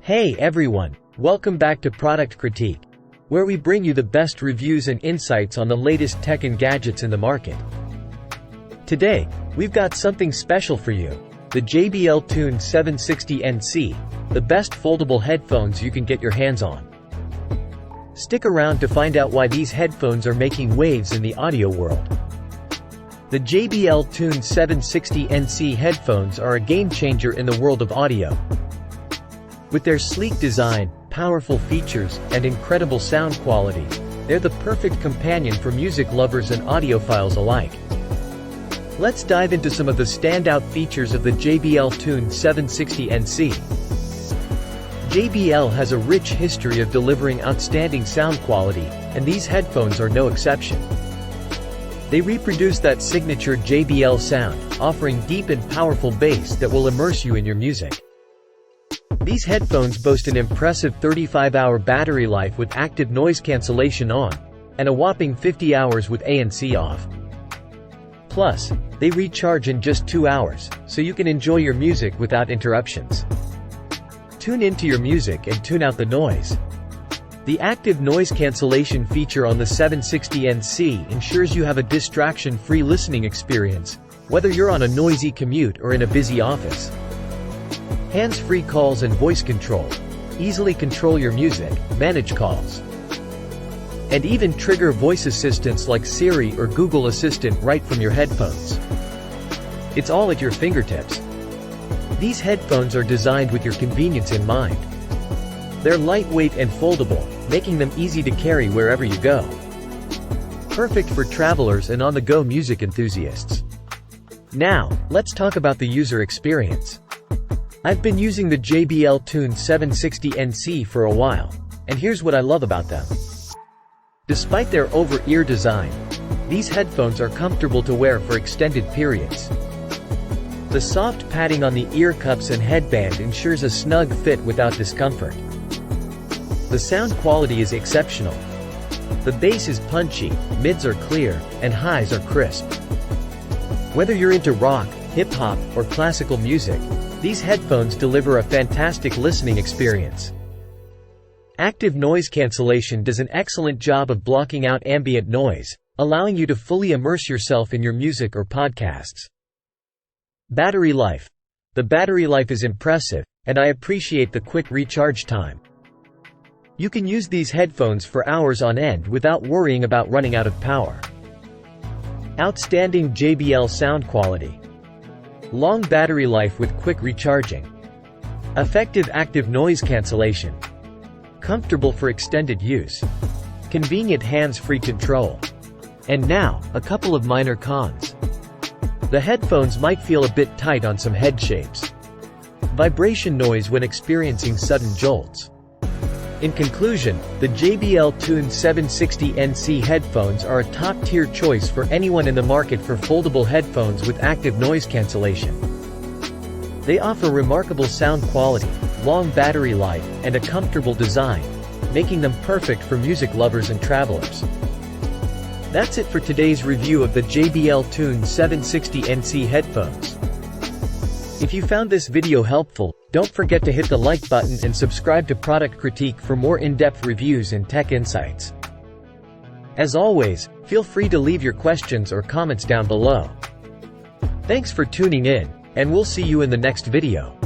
Hey everyone, welcome back to Product Critique, where we bring you the best reviews and insights on the latest tech and gadgets in the market. Today, we've got something special for you, the JBL Tune 760NC, the best foldable headphones you can get your hands on. Stick around to find out why these headphones are making waves in the audio world. The JBL Tune 760NC headphones are a game-changer in the world of audio. With their sleek design, powerful features, and incredible sound quality, they're the perfect companion for music lovers and audiophiles alike. Let's dive into some of the standout features of the JBL Tune 760NC. JBL has a rich history of delivering outstanding sound quality, and these headphones are no exception. They reproduce that signature JBL sound, offering deep and powerful bass that will immerse you in your music. These headphones boast an impressive 35-hour battery life with active noise cancellation on, and a whopping 50 hours with ANC off. Plus, they recharge in just 2 hours, so you can enjoy your music without interruptions. Tune into your music and tune out the noise. The active noise cancellation feature on the 760NC ensures you have a distraction-free listening experience, whether you're on a noisy commute or in a busy office. Hands-free calls and voice control. Easily control your music, manage calls, and even trigger voice assistants like Siri or Google Assistant right from your headphones. It's all at your fingertips. These headphones are designed with your convenience in mind. They're lightweight and foldable, making them easy to carry wherever you go. Perfect for travelers and on-the-go music enthusiasts. Now, let's talk about the user experience. I've been using the JBL Tune 760NC for a while, and here's what I love about them. Despite their over-ear design, these headphones are comfortable to wear for extended periods. The soft padding on the ear cups and headband ensures a snug fit without discomfort. The sound quality is exceptional. The bass is punchy, mids are clear, and highs are crisp. Whether you're into rock, hip-hop, or classical music, these headphones deliver a fantastic listening experience. Active noise cancellation does an excellent job of blocking out ambient noise, allowing you to fully immerse yourself in your music or podcasts. Battery life. The battery life is impressive, and I appreciate the quick recharge time. You can use these headphones for hours on end without worrying about running out of power. Outstanding JBL sound quality. Long battery life with quick recharging. Effective active noise cancellation. Comfortable for extended use. Convenient hands-free control. And now, a couple of minor cons. The headphones might feel a bit tight on some head shapes. Vibration noise when experiencing sudden jolts. In conclusion, the JBL Tune 760NC headphones are a top-tier choice for anyone in the market for foldable headphones with active noise cancellation. They offer remarkable sound quality, long battery life, and a comfortable design, making them perfect for music lovers and travelers. That's it for today's review of the JBL Tune 760NC headphones. If you found this video helpful, don't forget to hit the like button and subscribe to Product Critique for more in-depth reviews and tech insights. As always, feel free to leave your questions or comments down below. Thanks for tuning in, and we'll see you in the next video.